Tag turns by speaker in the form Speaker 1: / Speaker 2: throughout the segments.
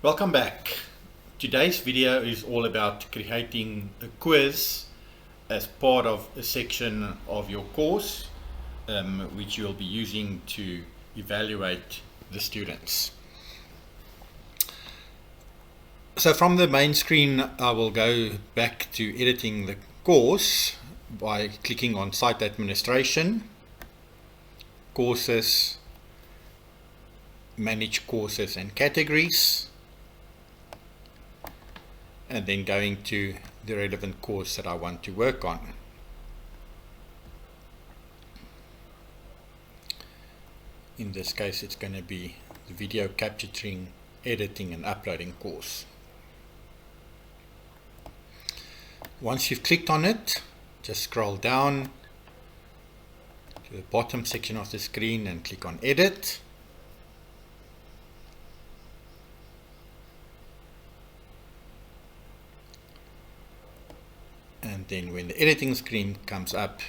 Speaker 1: Welcome back. Today's video is all about creating a quiz as part of a section of your course, which you'll be using to evaluate the students. So from the main screen, I will go back to editing the course by clicking on Site Administration, Courses, Manage Courses and Categories, and then going to the relevant course that I want to work on. In this case, it's going to be the video capturing, editing and uploading course. Once you've clicked on it, just scroll down to the bottom section of the screen and click on Edit. And then when the editing screen comes up,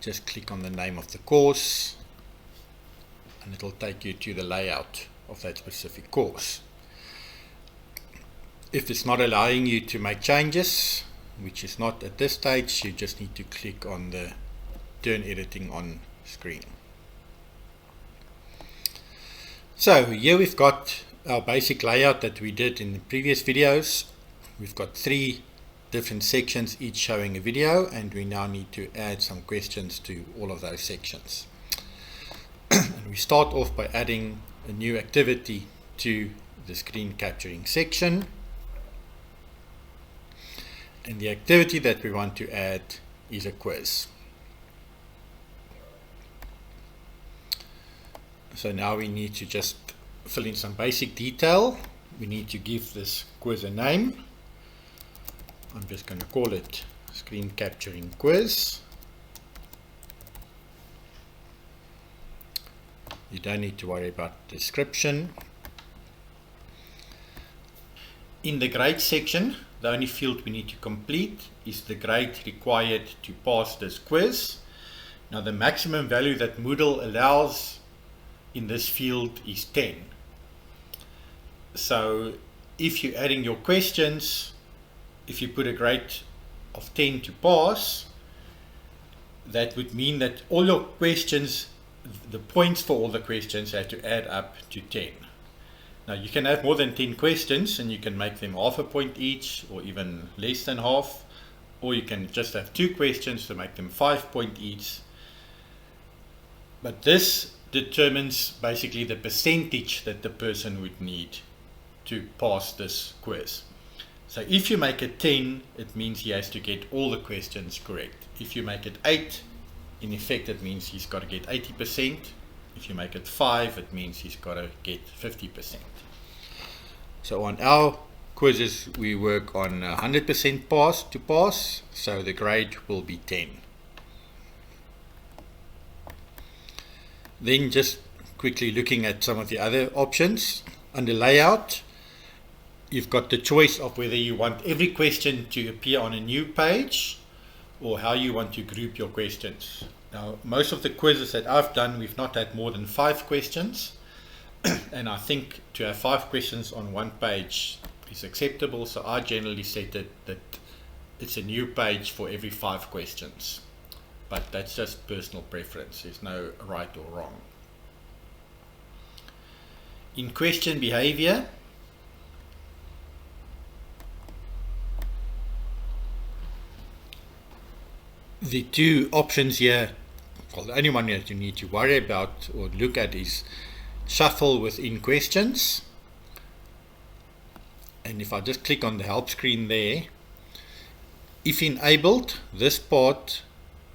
Speaker 1: just click on the name of the course and it'll take you to the layout of that specific course. If it's not allowing you to make changes, which is not at this stage, you just need to click on the Turn Editing On screen. So here we've got our basic layout that we did in the previous videos. We've got 3 different sections, each showing a video, and we now need to add some questions to all of those sections. And we start off by adding a new activity to the screen capturing section. And the activity that we want to add is a quiz. So now we need to just fill in some basic detail. We need to give this quiz a name. I'm just going to call it Screen Capturing Quiz. You don't need to worry about description. In the grade section, the only field we need to complete is the grade required to pass this quiz. Now the maximum value that Moodle allows in this field is 10. So if you're adding your questions, if you put a grade of 10 to pass, that would mean that all your questions, the points for all the questions have to add up to 10. Now you can have more than 10 questions and you can make them half a point each or even less than half, or you can just have 2 questions to make them 5 points each. But this determines basically the percentage that the person would need to pass this quiz. So if you make it 10, it means he has to get all the questions correct. If you make it 8, in effect it means he's got to get 80%. If you make it 5, it means he's got to get 50%. So on our quizzes, we work on 100% pass to pass, so the grade will be 10. Then just quickly looking at some of the other options. Under layout, you've got the choice of whether you want every question to appear on a new page or how you want to group your questions. Now, most of the quizzes that I've done, we've not had more than 5 questions. And I think to have 5 questions on one page is acceptable. So I generally set it that it's a new page for every 5 questions. But that's just personal preference. There's no right or wrong. In question behavior, the 2 options here, well, the only one that you need to worry about or look at is shuffle within questions. And if I just click on the help screen there, if enabled, this part,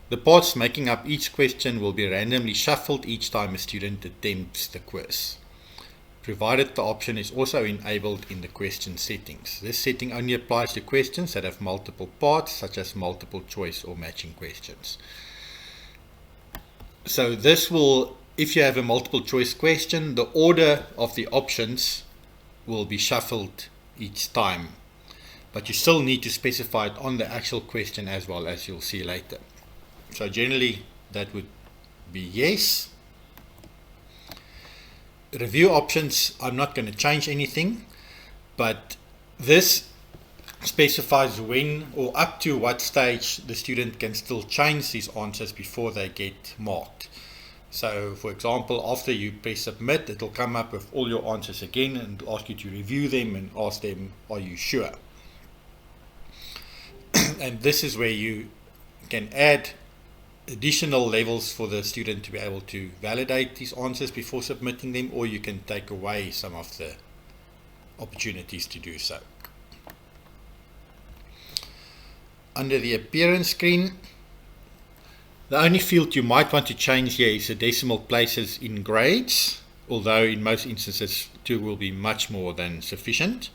Speaker 1: the parts making up each question will be randomly shuffled each time a student attempts the quiz, provided the option is also enabled in the question settings. This setting only applies to questions that have multiple parts, such as multiple choice or matching questions. So this will, if you have a multiple choice question, the order of the options will be shuffled each time. But you still need to specify it on the actual question as well, as you'll see later. So generally that would be yes. review options, I'm not going to change anything, but this specifies when or up to what stage the student can still change these answers before they get marked. So for example, after you press submit, it will come up with all your answers again and ask you to review them and ask them, are you sure? And this is where you can add additional levels for the student to be able to validate these answers before submitting them, or you can take away some of the opportunities to do so. Under the appearance screen, the only field you might want to change here is the decimal places in grades, although in most instances 2 will be much more than sufficient.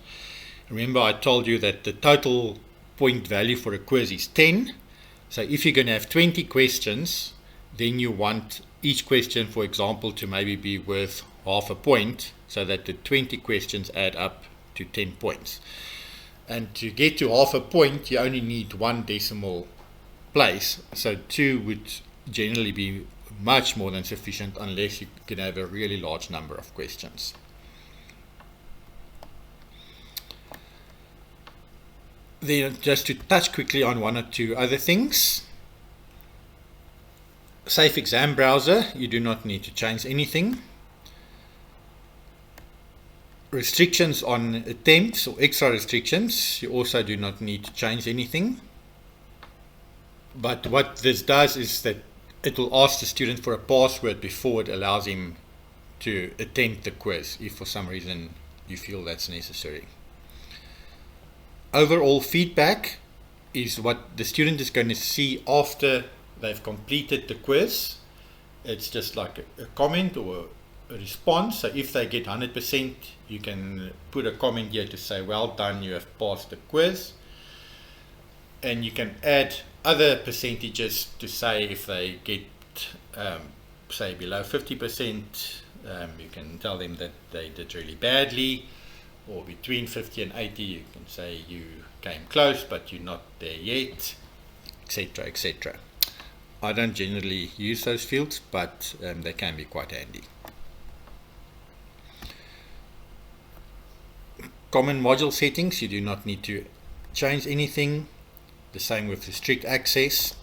Speaker 1: Remember, I told you that the total point value for a quiz is 10. So if you're going to have 20 questions, then you want each question, for example, to maybe be worth half a point, so that the 20 questions add up to 10 points. And to get to half a point, you only need one decimal place, so 2 would generally be much more than sufficient unless you can have a really large number of questions. Then just to touch quickly on one or two other things. Safe Exam Browser, you do not need to change anything. Restrictions on attempts or extra restrictions, you also do not need to change anything. But what this does is that it will ask the student for a password before it allows him to attempt the quiz, if for some reason you feel that's necessary. Overall feedback is what the student is going to see after they've completed the quiz. It's just like a comment or a response. So if they get 100%, you can put a comment here to say, well done, you have passed the quiz. And you can add other percentages to say if they get, say, below 50%, you can tell them that they did really badly. Or between 50 and 80, you can say you came close, but you're not there yet, etc., etc. I don't generally use those fields, but they can be quite handy. Common module settings, you do not need to change anything. The same with restrict access.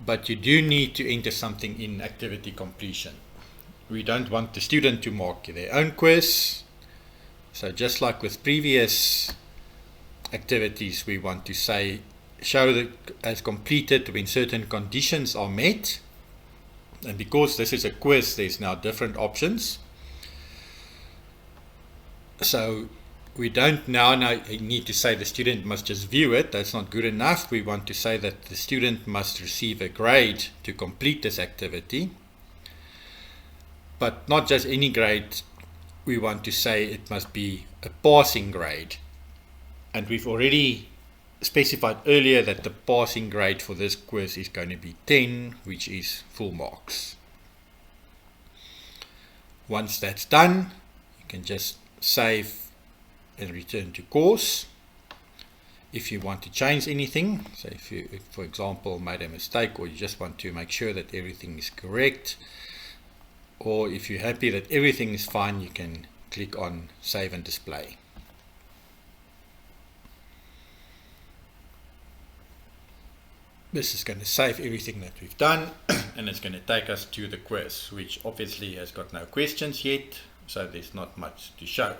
Speaker 1: But you do need to enter something in activity completion. We don't want the student to mark their own quiz. So just like with previous activities, we want to say show that as completed when certain conditions are met. And because this is a quiz, there's now different options. So we don't now need to say the student must just view it. That's not good enough. We want to say that the student must receive a grade to complete this activity. But not just any grade. We want to say it must be a passing grade. And we've already specified earlier that the passing grade for this quiz is going to be 10, which is full marks. Once that's done, you can just save and return to course. If you want to change anything, so if you, for example, made a mistake, or you just want to make sure that everything is correct, or if you're happy that everything is fine, you can click on Save and Display. This is going to save everything that we've done, and it's going to take us to the quiz, which obviously has got no questions yet, so there's not much to show.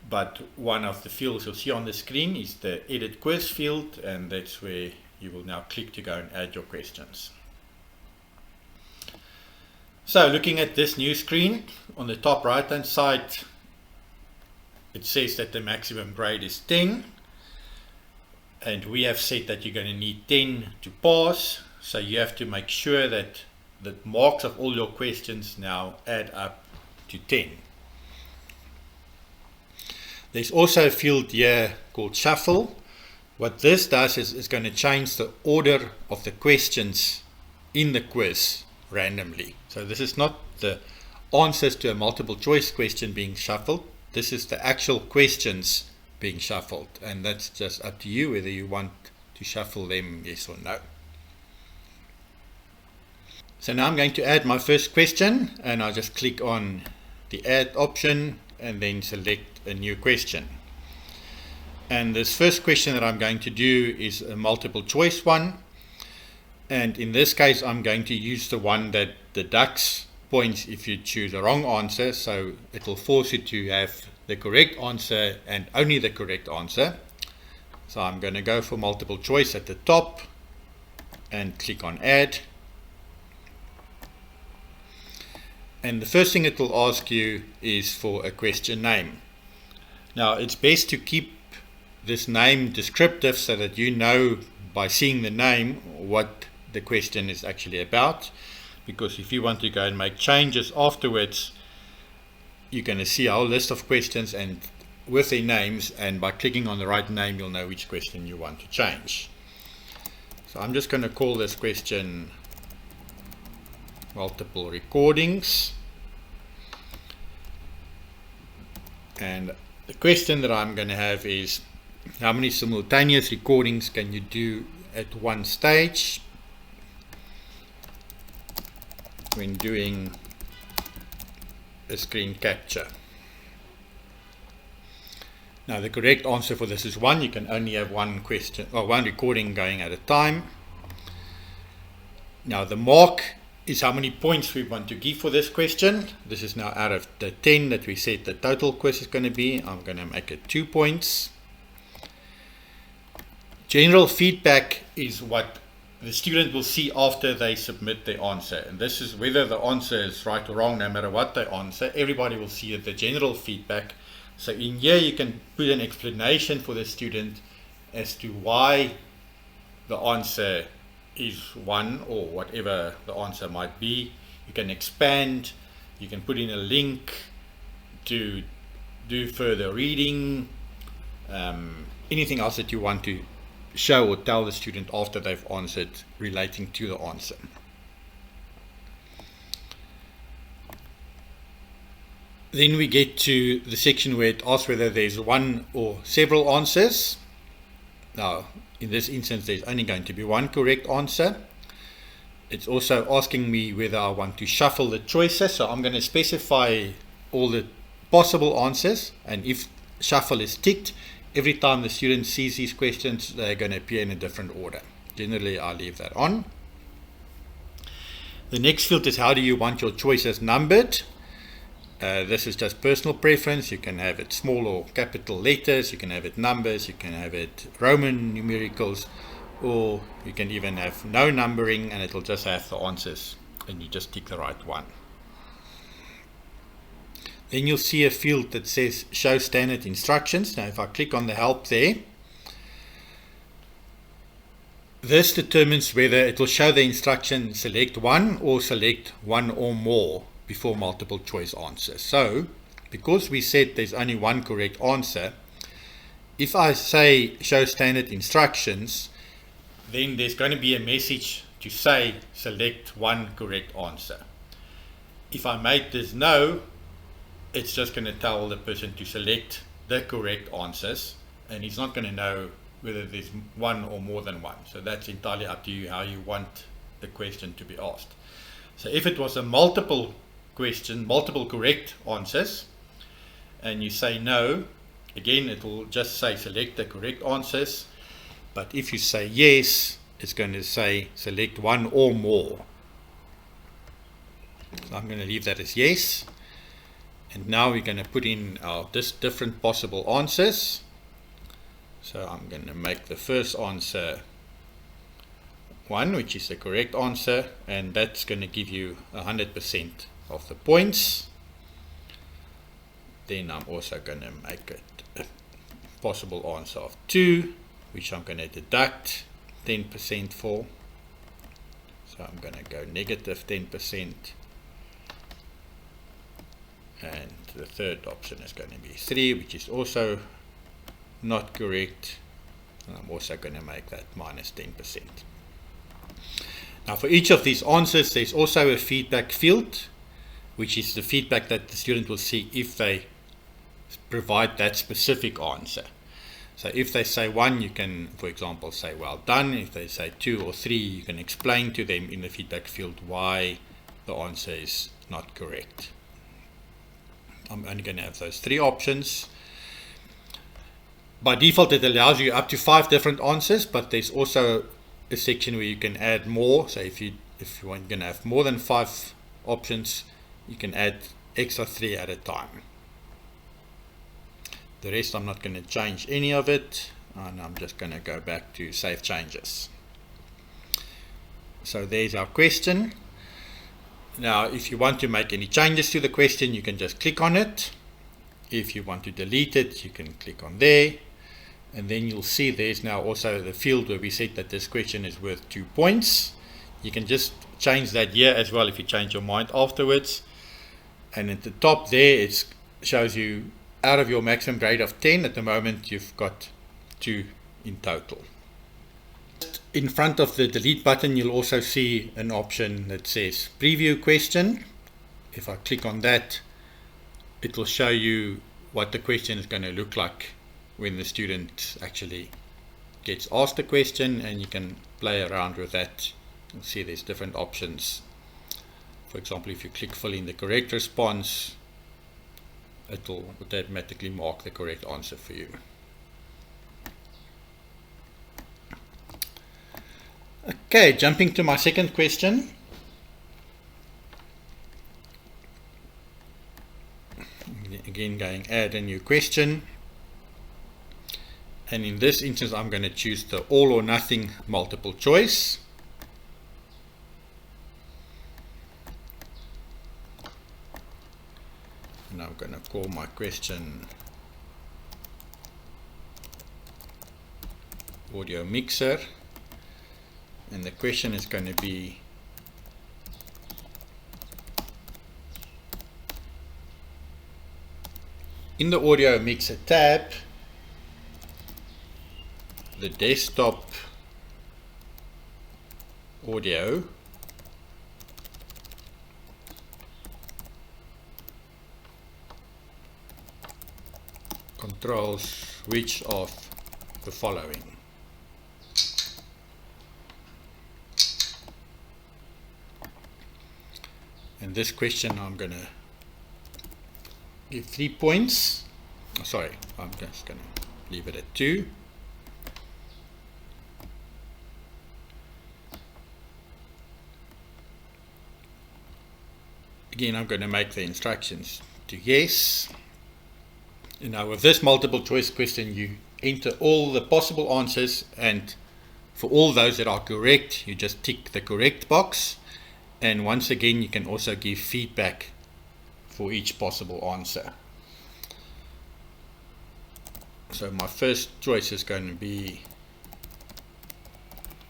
Speaker 1: But one of the fields you'll see on the screen is the Edit Quiz field, and that's where you will now click to go and add your questions. So looking at this new screen, on the top right hand side, it says that the maximum grade is 10. And we have said that you're going to need 10 to pass. So you have to make sure that the marks of all your questions now add up to 10. There's also a field here called Shuffle. What this does is it's going to change the order of the questions in the quiz randomly. So this is not the answers to a multiple choice question being shuffled. This is the actual questions being shuffled, and that's just up to you whether you want to shuffle them yes or no. So now I'm going to add my first question, and I'll just click on the add option and then select a new question. And this first question that I'm going to do is a multiple choice one. And in this case, I'm going to use the one that deducts points if you choose a wrong answer. So it will force you to have the correct answer and only the correct answer. So I'm going to go for multiple choice at the top and click on add. And the first thing it will ask you is for a question name. Now it's best to keep this name descriptive so that you know by seeing the name what the question is actually about, because if you want to go and make changes afterwards, you're going to see a whole list of questions and with their names, and by clicking on the right name you'll know which question you want to change. So I'm just going to call this question multiple recordings, and the question that I'm going to have is how many simultaneous recordings can you do at one stage when doing a screen capture. Now the correct answer for this is 1. You can only have one question or one recording going at a time. Now the mark is how many points we want to give for this question. This is now out of the 10 that we said the total quiz is going to be. I'm going to make it 2 points. General feedback is what the student will see after they submit their answer. And this is whether the answer is right or wrong, no matter what they answer. Everybody will see the general feedback. So in here you can put an explanation for the student as to why the answer is 1 or whatever the answer might be. You can expand, you can put in a link to do further reading, anything else that you want to show or tell the student after they've answered relating to the answer. Then we get to the section where it asks whether there's one or several answers. Now in this instance there's only going to be one correct answer. It's also asking me whether I want to shuffle the choices, so I'm going to specify all the possible answers, and if shuffle is ticked, every time the student sees these questions they're going to appear in a different order. Generally I leave that on. The next field is how do you want your choices numbered. This is just personal preference. You can have it small or capital letters, you can have it numbers, you can have it Roman numericals, or you can even have no numbering and it'll just have the answers and you just tick the right one. Then you'll see a field that says show standard instructions. Now if I click on the help there, this determines whether it will show the instruction select one or select one or more before multiple choice answers. So because we said there's only one correct answer, if I say show standard instructions, then there's going to be a message to say select one correct answer. If I make this no, it's just going to tell the person to select the correct answers, and he's not going to know whether there's one or more than one. So that's entirely up to you how you want the question to be asked. So if it was a multiple question, multiple correct answers, and you say no, again it will just say select the correct answers. But if you say yes, it's going to say select one or more. So I'm going to leave that as yes. And now we're going to put in our different possible answers. So I'm going to make the first answer 1, which is the correct answer, and that's going to give you 100% of the points. Then I'm also going to make it a possible answer of 2, which I'm going to deduct 10% for. So I'm going to go negative 10%. And the third option is going to be 3, which is also not correct. And I'm also going to make that minus 10%. Now for each of these answers, there's also a feedback field, which is the feedback that the student will see if they provide that specific answer. So if they say 1, you can, for example, say well done. If they say 2 or 3, you can explain to them in the feedback field why the answer is not correct. I'm only going to have those 3 options. By default, it allows you up to 5 different answers, but there's also a section where you can add more. So if you want going to have more than 5 options, you can add extra 3 at a time. The rest I'm not going to change any of it, and I'm just going to go back to save changes. So there's our question. Now if you want to make any changes to the question, you can just click on it. If you want to delete it, you can click on there, and then you'll see there's now also the field where we said that this question is worth 2 points. You can just change that here as well if you change your mind afterwards. And at the top there it shows you out of your maximum grade of 10, at the moment you've got 2 in total. In front of the delete button, you'll also see an option that says preview question. If I click on that, it will show you what the question is going to look like when the student actually gets asked a question, and you can play around with that. You'll see there's different options. For example, if you click fill in the correct response, it will automatically mark the correct answer for you. Okay, jumping to my second question. Again, going add a new question. And in this instance, I'm going to choose the all or nothing multiple choice. And I'm going to call my question audio mixer, and the question is going to be in the audio mixer tab, the desktop audio controls which of the following. And this question I'm going to give 3 points. Sorry, I'm just going to leave it at 2. Again, I'm going to make the instructions to yes. And now with this multiple choice question, you enter all the possible answers, and for all those that are correct, you just tick the correct box. And once again, you can also give feedback for each possible answer. So my first choice is going to be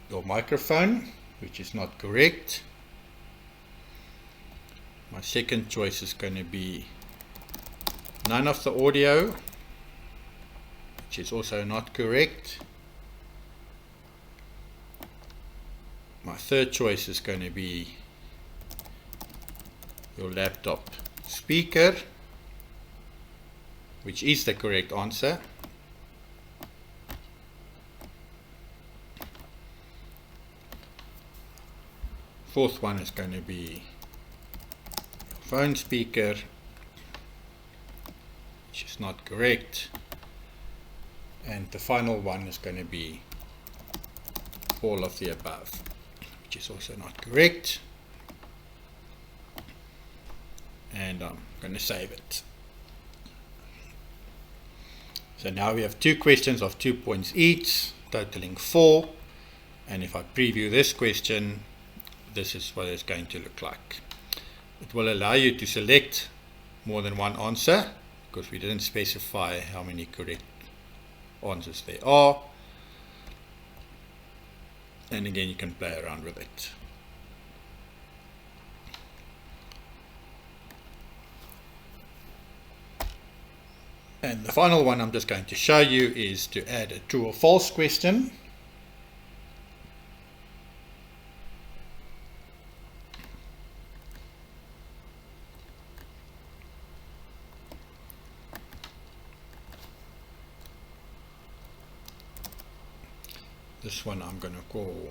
Speaker 1: your microphone, which is not correct. My second choice is going to be none of the audio, which is also not correct. My third choice is going to be your laptop speaker, which is the correct answer. Fourth one is going to be your phone speaker, which is not correct. And the final one is going to be all of the above, which is also not correct. And I'm going to save it. So now we have 2 questions of 2 points each, totaling 4. And if I preview this question, this is what it's going to look like. It will allow you to select more than one answer, because we didn't specify how many correct answers there are. And again, you can play around with it. And the final one I'm just going to show you is to add a true or false question. This one I'm going to call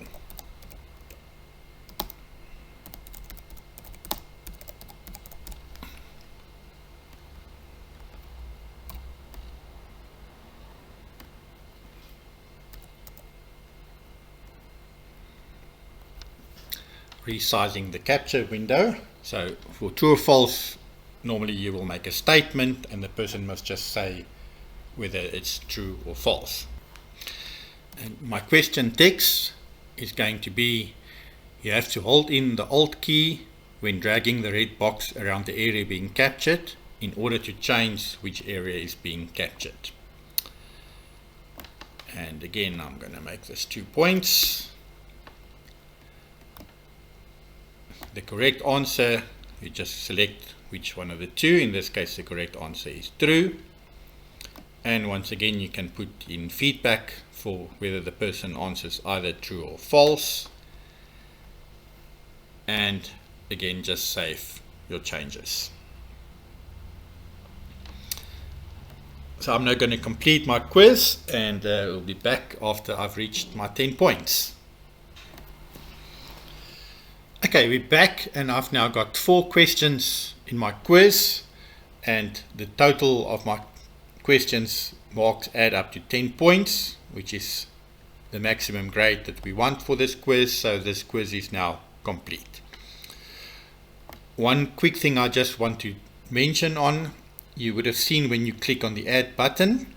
Speaker 1: resizing the capture window. So for true or false, normally you will make a statement and the person must just say whether it's true or false. And my question text is going to be, you have to hold in the Alt key when dragging the red box around the area being captured in order to change which area is being captured. And again, I'm going to make this 2 points. The correct answer, you just select which one of the two. In this case, the correct answer is true. And once again, you can put in feedback for whether the person answers either true or false. And again, just save your changes. So I'm now going to complete my quiz, and we'll be back after I've reached my 10 points. Okay, we're back, and I've now got 4 questions in my quiz, and the total of my questions marks add up to 10 points, which is the maximum grade that we want for this quiz. So this quiz is now complete. One quick thing I just want to mention on, you would have seen when you click on the add button,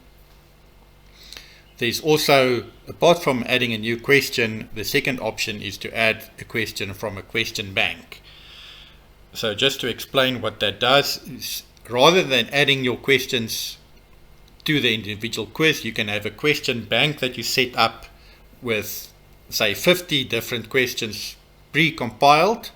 Speaker 1: there's also, apart from adding a new question, the second option is to add a question from a question bank. So just to explain what that does is, rather than adding your questions to the individual quiz, you can have a question bank that you set up with, say, 50 different questions pre-compiled,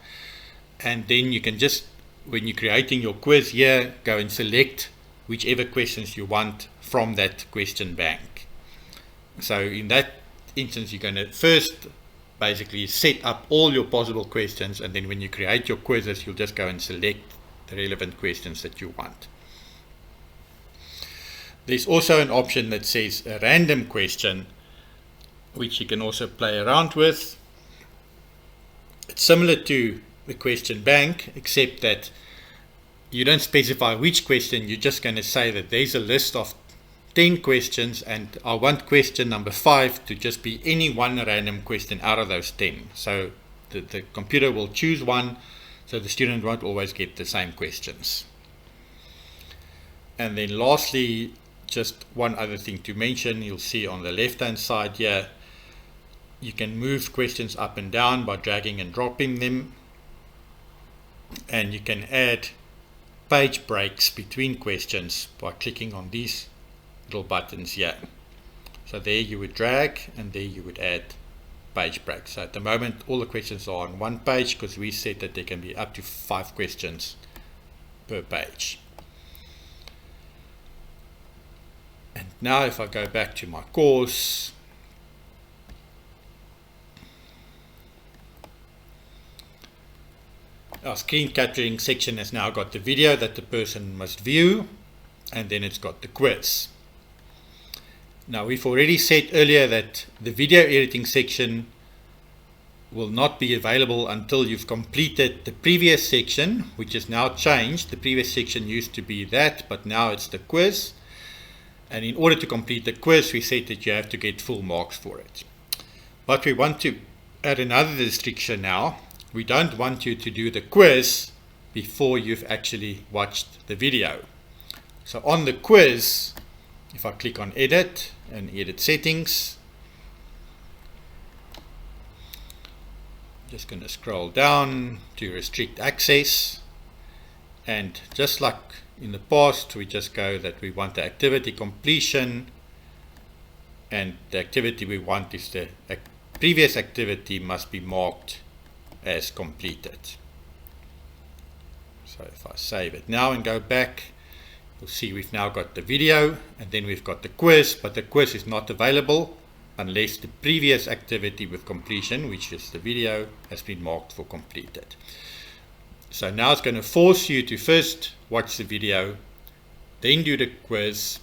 Speaker 1: and then you can just, when you're creating your quiz here, go and select whichever questions you want from that question bank. So in that instance, you're going to first basically set up all your possible questions, and then when you create your quizzes, you'll just go and select the relevant questions that you want. There's also an option that says a random question, which you can also play around with. It's similar to the question bank, except that you don't specify which question. You're just going to say that there's a list of 10 questions, and I want question number 5 to just be any one random question out of those 10. So the computer will choose one, so the student won't always get the same questions. And then lastly, just one other thing to mention, you'll see on the left hand side here, you can move questions up and down by dragging and dropping them, and you can add page breaks between questions by clicking on these little buttons here. So there you would drag, and there you would add page breaks. So at the moment all the questions are on one page, because we said that there can be up to 5 questions per page. And now if I go back to my course, our screen capturing section has now got the video that the person must view, and then it's got the quiz. Now, we've already said earlier that the video editing section will not be available until you've completed the previous section, which is now changed. The previous section used to be that, but now it's the quiz. And in order to complete the quiz, we said that you have to get full marks for it. But we want to add another restriction now. We don't want you to do the quiz before you've actually watched the video. So on the quiz, if I click on edit and edit settings, I'm just going to scroll down to restrict access, and just like in the past, we just go that we want the activity completion, and the activity we want is the previous activity must be marked as completed. So if I save it now and go back, you'll see we've now got the video, and then we've got the quiz, but the quiz is not available unless the previous activity with completion, which is the video, has been marked for completed. So now it's going to force you to first watch the video, then do the quiz,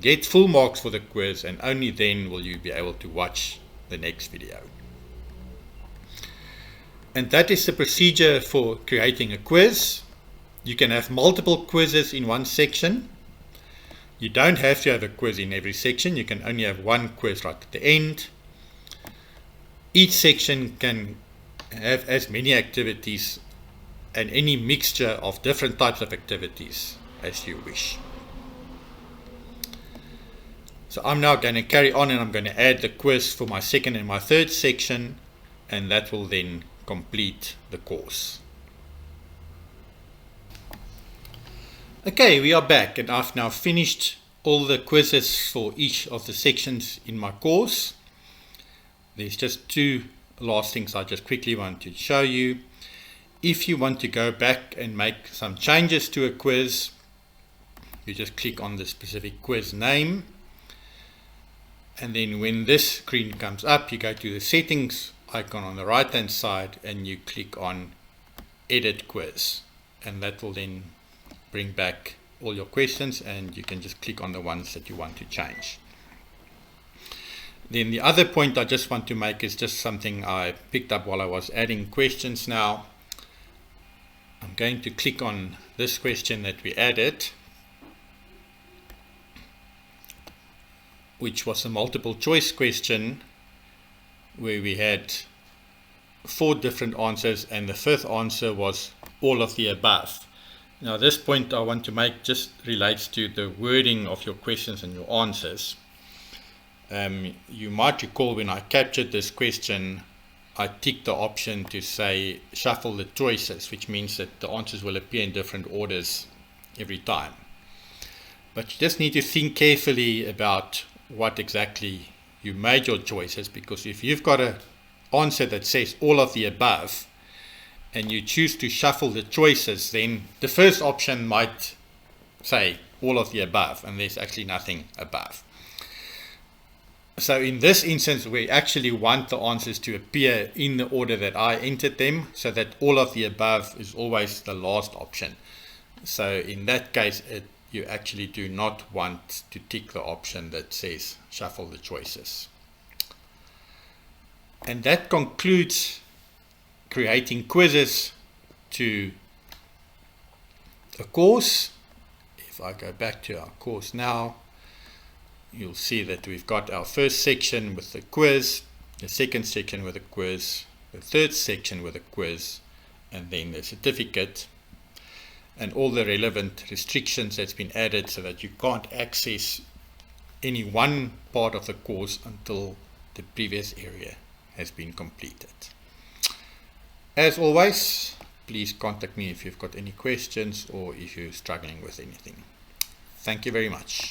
Speaker 1: get full marks for the quiz, and only then will you be able to watch the next video. And that is the procedure for creating a quiz. You can have multiple quizzes in one section. You don't have to have a quiz in every section. You can only have one quiz right at the end. Each section can have as many activities and any mixture of different types of activities as you wish. So I'm now going to carry on, and I'm going to add the quiz for my second and my third section, and that will then complete the course. Okay, we are back, and I've now finished all the quizzes for each of the sections in my course. There's just two last things I just quickly want to show you. If you want to go back and make some changes to a quiz, you just click on the specific quiz name, and then when this screen comes up, you go to the settings icon on the right hand side and you click on edit quiz, and that will then bring back all your questions, and you can just click on the ones that you want to change. Then the other point I just want to make is just something I picked up while I was adding questions now. I'm going to click on this question that we added, which was a multiple choice question where we had 4 different answers, and the fifth answer was all of the above. Now this point I want to make just relates to the wording of your questions and your answers. You might recall when I captured this question, I ticked the option to say shuffle the choices, which means that the answers will appear in different orders every time. But you just need to think carefully about what exactly you made your choices, because if you've got an answer that says all of the above and you choose to shuffle the choices, then the first option might say all of the above and there's actually nothing above. So in this instance, we actually want the answers to appear in the order that I entered them, so that all of the above is always the last option. So in that case, you actually do not want to tick the option that says shuffle the choices. And that concludes creating quizzes to a course. If I go back to our course now, you'll see that we've got our first section with the quiz, the second section with a quiz, the third section with a quiz, and then the certificate, and all the relevant restrictions that's been added so that you can't access any one part of the course until the previous area has been completed. As always, please contact me if you've got any questions or if you're struggling with anything. Thank you very much.